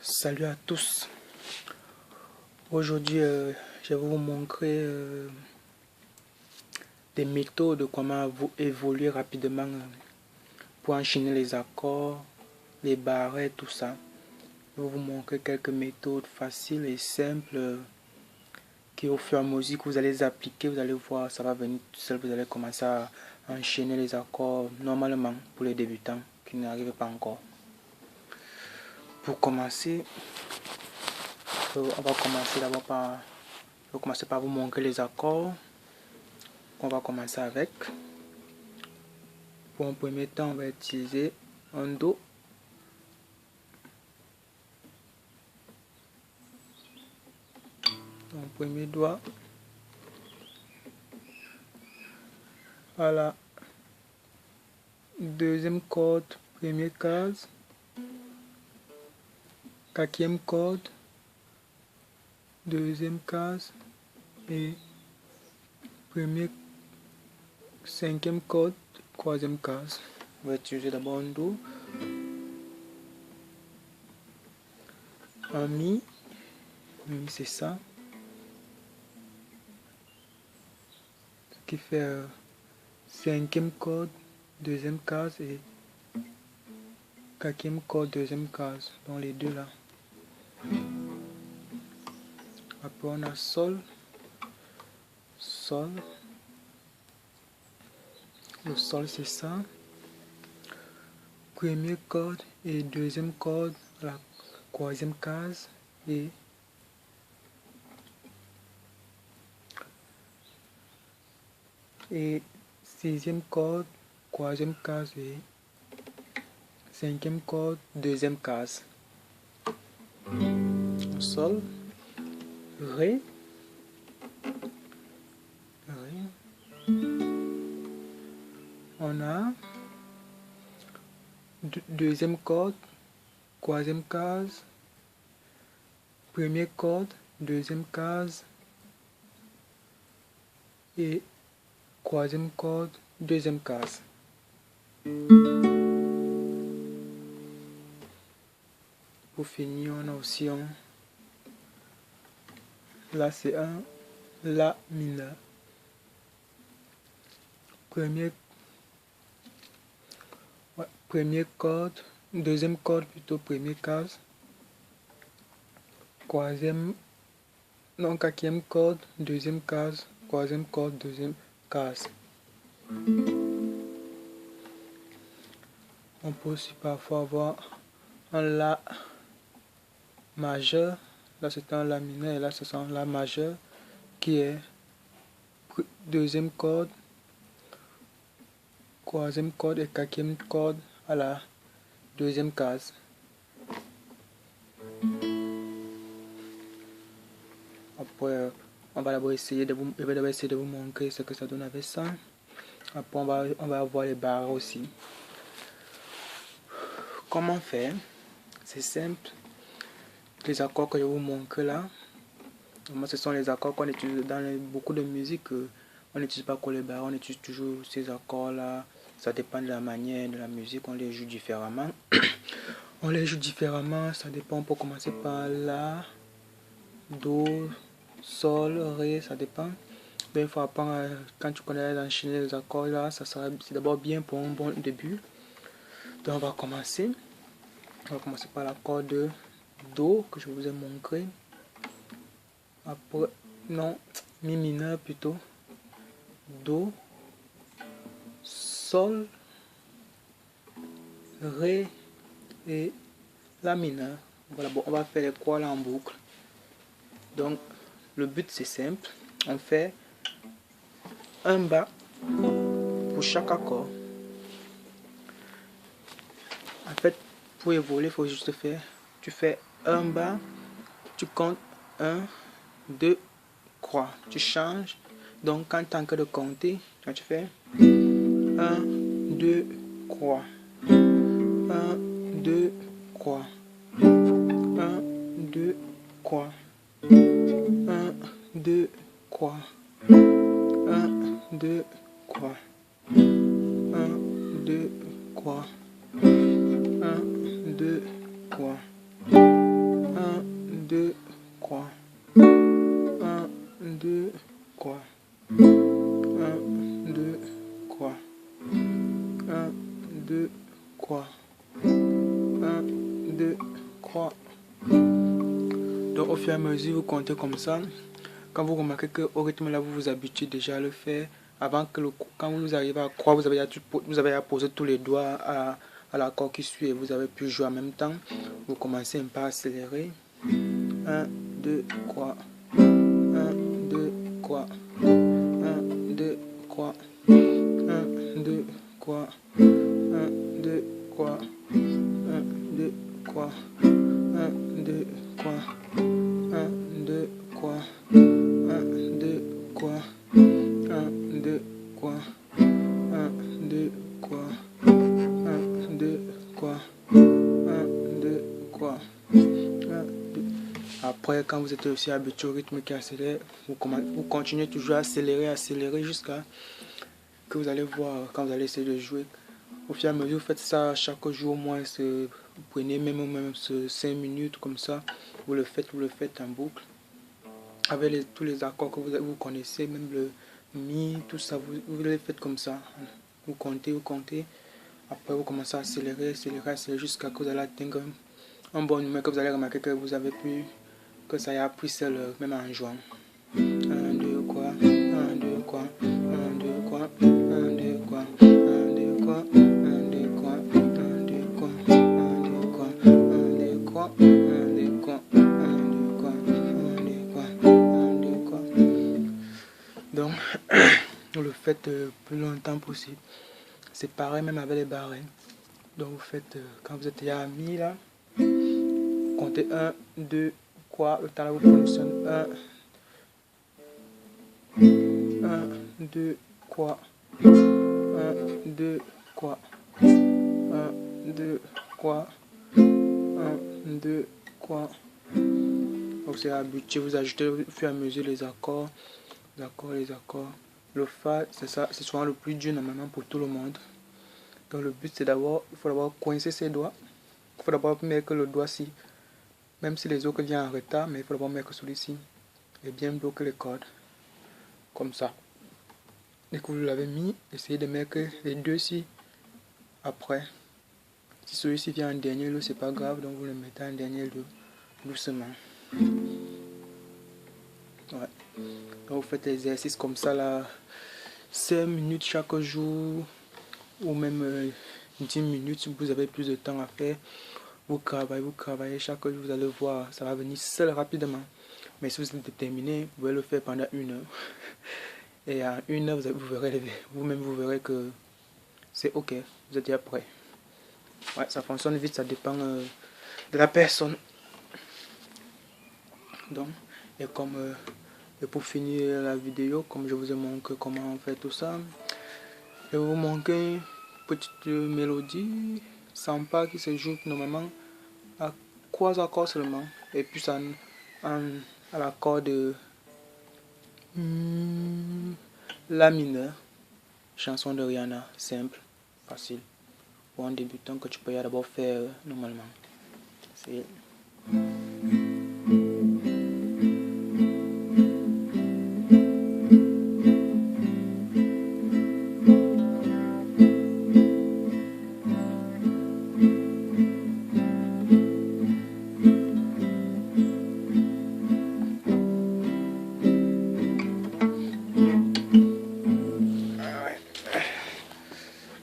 Salut à tous. Aujourd'hui, je vais vous montrer des méthodes de comment évoluer rapidement pour enchaîner les accords, les barrettes, tout ça. Je vais vous montrer quelques méthodes faciles et simples qui, au fur et à mesure que vous allez les appliquer, vous allez voir, ça va venir tout seul. Vous allez commencer à enchaîner les accords normalement pour les débutants qui n'arrivent pas encore. Pour commencer, on va commencer d'abord par... Je vais commencer par vous montrer les accords qu'on va commencer avec. Pour un premier temps, on va utiliser un Do. Un premier doigt. À la deuxième corde, première case. Quatrième corde, deuxième case. Et cinquième corde, troisième case. On va utiliser d'abord un Do. Un Mi. Mi, c'est ça. Ce qui fait cinquième corde, deuxième case et quatrième corde, deuxième case. Donc les deux là. Après on a Sol. Sol. Le Sol c'est ça. Première corde et deuxième corde, la troisième case et sixième corde, troisième case et cinquième corde, deuxième case. Sol, Ré, Ré. On a deuxième corde, troisième case, première corde, deuxième case et troisième corde, deuxième case. Pour finir, on a aussi un là, c'est un La mineur. Première corde, deuxième corde plutôt, première case. Quatrième corde, deuxième case, troisième corde, deuxième case. On peut aussi parfois avoir un La majeur. Là c'est un La mineur et là c'est un La majeur qui est deuxième corde, troisième corde et quatrième corde à la deuxième case. Après, on va d'abord essayer de vous montrer ce que ça donne avec ça. Après, on va voir les barres aussi. Comment faire? C'est simple. Les accords que je vous montre là, moi, ce sont les accords qu'on utilise dans beaucoup de musique. On n'utilise pas que les barres, on utilise toujours ces accords là. Ça dépend de la manière de la musique, on les joue différemment. On les joue différemment, ça dépend. On peut commencer par La, Do, Sol, Ré, ça dépend. Mais il faut apprendre, quand tu connais enchaîner les accords là, c'est d'abord bien pour un bon début. Donc on va commencer. On va commencer par l'accord de Do que je vous ai montré. Après, non, Mi mineur plutôt. Do, Sol, Ré et La mineur. Voilà, bon, on va faire les croix là en boucle. Donc le but c'est simple. On fait un bas pour chaque accord. En fait, pour évoluer, il faut juste faire, tu fais un bas, tu comptes 1, 2, croix. Tu changes. Donc, quand tu es en train de compter, quand tu fais 1, 2, croix. 1, 2, croix. 1, 2, croix. 1, 2, croix. 1, 2, croix. 1, 2, croix. 1, 2, croix. 1, 2, croix. 1, 2, croix. 1, 2, croix. 1, 2, croix. 1, 2, croix. Donc au fur et à mesure, vous comptez comme ça. Quand vous remarquez qu'au rythme là, vous vous habituez déjà à le faire. Avant que quand vous arrivez à croix, vous avez à poser tous les doigts à l'accord qui suit et vous avez pu jouer en même temps. Vous commencez un peu à accélérer. 1, 2, croix. 1, 2, croix. 1, 2, croix. 1, 2, croix. 1, 2, croix. 1, 2, croix. 1, 2, croix. 1, 2, croix. 1, 2, croix. 1, 2, croix. 1, 2, croix. 1, 2, croix. 1, 2, croix. 1, 2. Après, quand vous êtes aussi habitué au rythme qui accélère, vous continuez toujours à accélérer jusqu'à que vous allez voir quand vous allez essayer de jouer. Au fur et à mesure, vous faites ça chaque jour, au moins, vous prenez même 5 minutes comme ça, vous le faites en boucle. Avec tous les accords que vous connaissez, même le mi, tout ça, vous les faites comme ça. Vous comptez. Après, vous commencez à accélérer jusqu'à que vous allez atteindre un bon numéro que vous allez remarquer que vous avez pu, que ça y a pris seul, même en jouant. 1, 2, quoi. 1, 2, quoi. 1, 2, quoi. 1, 2, quoi. 1, 2, quoi. 1, 2, quoi. 1, 2, quoi. 1, 2, quoi. 1, 2, quoi. 1, 2, quoi. 1, 2, quoi. 1, 2, quoi. 1, 2, quoi. Donc, vous le faites le plus longtemps possible. C'est pareil même avec les barres. Donc, vous faites, quand vous êtes déjà à 1000 là, comptez 1, 2, quoi. Le temps là, vous prenez 1, 1, 2, quoi. 1, 2, quoi. 1, 2, quoi. 1, 2, quoi. Donc c'est habitué, vous ajoutez au fur et à mesure les accords. Les accords. Le fa, c'est ça, c'est souvent le plus dur normalement pour tout le monde. Donc le but c'est il faut d'abord coincer ses doigts. Il faut d'abord mettre le doigt-ci. Même si les autres viennent en retard, mais il faut d'abord mettre celui-ci. Et bien bloquer les cordes. Comme ça. Dès que vous l'avez mis, essayez de mettre les deux-ci après. Si celui-ci vient en dernier lieu, c'est pas grave, donc vous le mettez en dernier lieu, doucement. Ouais. Donc vous faites l'exercice comme ça là, 5 minutes chaque jour, ou même 10 minutes si vous avez plus de temps à faire. Vous travaillez chaque jour, vous allez voir, ça va venir seul rapidement. Mais si vous êtes déterminé, vous pouvez le faire pendant 1 heure. Et en 1 heure, vous-même vous verrez que c'est ok, vous êtes déjà prêt. Ouais, ça fonctionne vite, ça dépend de la personne. Donc, et pour finir la vidéo, comme je vous ai montré comment on fait tout ça, je vais vous montrer une petite mélodie sympa qui se joue normalement à 3 accords seulement. Et puis à l'accord de La mineur, chanson de Rihanna, simple, facile. Pour un débutant que tu peux d'abord faire normalement. C'est...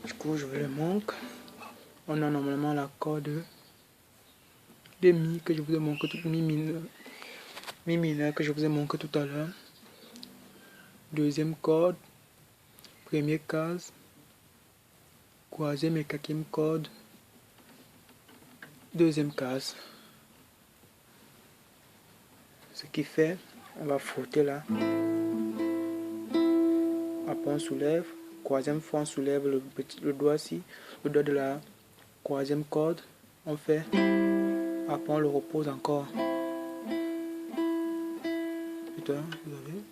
Du coup, je vous le montre. On a normalement l'accord de Mi que je vous ai montré tout Mi mineur que je vous ai montré tout à l'heure. Deuxième corde, première case, troisième et quatrième corde, deuxième case. Ce qui fait, on va frotter là. Après on soulève, troisième fois on soulève le doigt-ci, le doigt de la troisième corde. On fait, après on le repose encore. Putain, vous avez...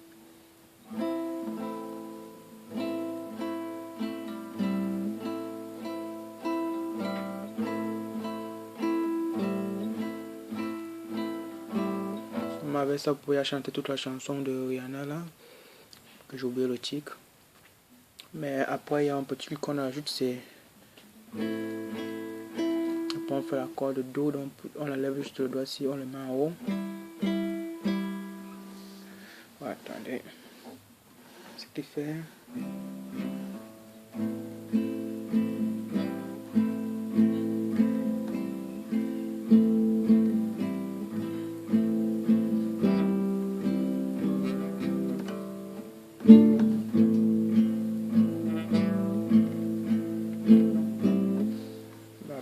Normalement avec ça vous pouvez chanter toute la chanson de Rihanna là, que j'ai oublié le titre. Mais après il y a un petit truc qu'on ajoute, c'est après on fait l'accord de Do, donc on enlève juste le doigt ici, on le met en haut. Ouais, attendez, ce qu'il fait.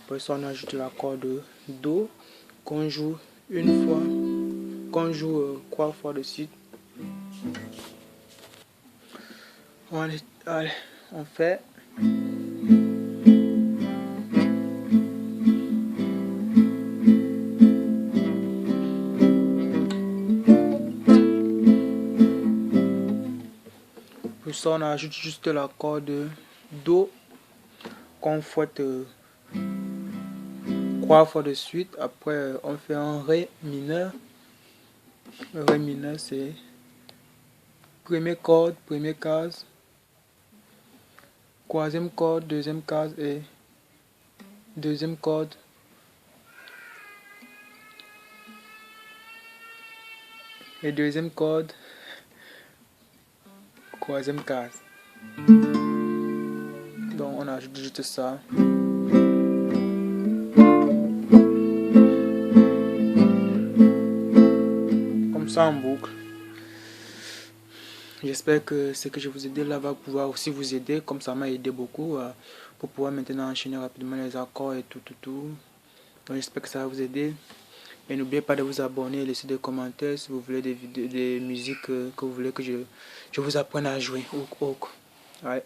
Après ça on ajoute l'accord de Do qu'on joue une fois, qu'on joue 3 fois de suite. Allez, on fait. Pour ça on ajoute juste l'accord de Do qu'on fouette 3 fois de suite. Après on fait un Ré mineur. Le Ré mineur c'est premier corde, première case, troisième corde, deuxième case et deuxième corde. Et deuxième corde, troisième case. Donc on ajoute juste ça. Comme ça en boucle. J'espère que ce que je vous ai dit là va pouvoir aussi vous aider, comme ça m'a aidé beaucoup pour pouvoir maintenant enchaîner rapidement les accords et tout. Donc j'espère que ça va vous aider. Et n'oubliez pas de vous abonner et laisser des commentaires si vous voulez des musiques que vous voulez que je vous apprenne à jouer. Ouais.